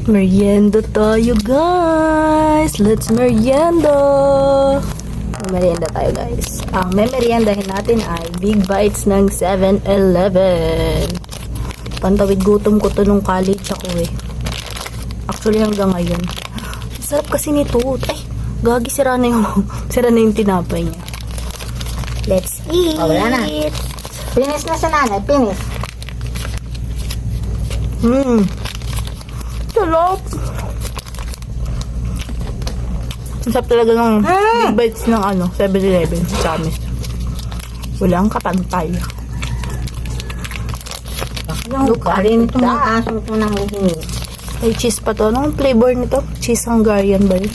Merienda tayo, guys. Let's merienda. Merienda tayo, guys. Ang memeriendahin natin ay Big Bites ng 7-Eleven. Pantawid gutom ko to nung college ako eh. Actually hanggang ngayon. Sarap kasi nito. Ay, gagi, sira na yung tinapay niya. Let's eat. Oh, wala na. Finish na sa nanay. Finish. Sarap. Ang sarap talaga ng Big Bites ng 7-Eleven. Promise. Walang kapantay. Look, alin itong mga asong ito nang hihingi. Ay, cheese pa to. Anong flavor nito? Cheese Hungarian ba yun?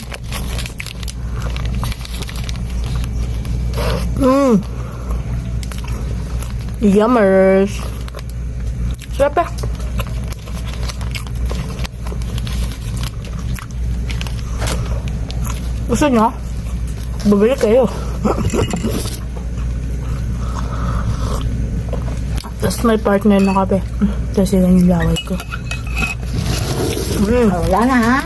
Yummers. Sarap eh. Gusto nyo? Bumili kayo. Tapos may partner na kape. Tapos yun yung laway ko. Oh, wala na ha.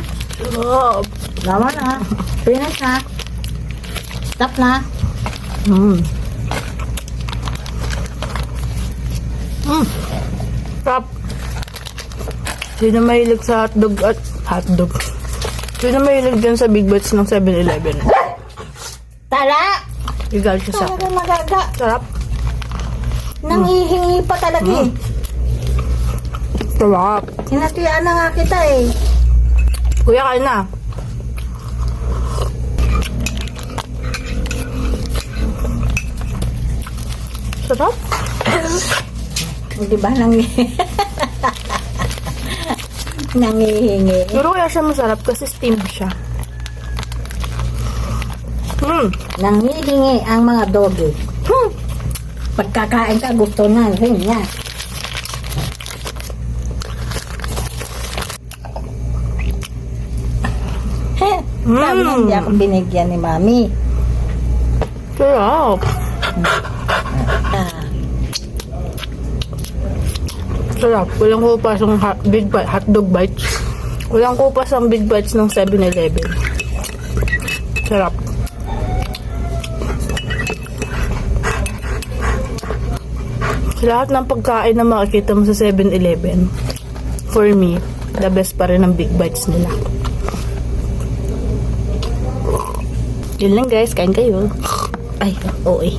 Sarap. Wala na. Finish na. Stop na. Sarap. Sino mahilig sa hotdog at hotdog? Sino mahilig dyan sa Big Bites ng 7-Eleven? Tara! Igal siya sa Talaga magaga. sarap. Nanghihingi pa talaga eh. Sarap. Hinatian na nga kita eh. Kuya, kain na. Sarap. Di ba nangihingi. Pero kaya siya masarap kasi steam siya. Nangihingi ang mga doggy. Pagkakain ka, gusto na rin niya. Sabi niya, hindi ako binigyan ni Mami. Sarap. Sarap. Walang kupas ang hotdog bites. Walang kupas ang Big Bites ng 7-Eleven. Sarap. Sa lahat ng pagkain na makikita mo sa 7-Eleven, for me, the best pa rin ang Big Bites nila. Yun lang guys, kain kayo. Ay, OA.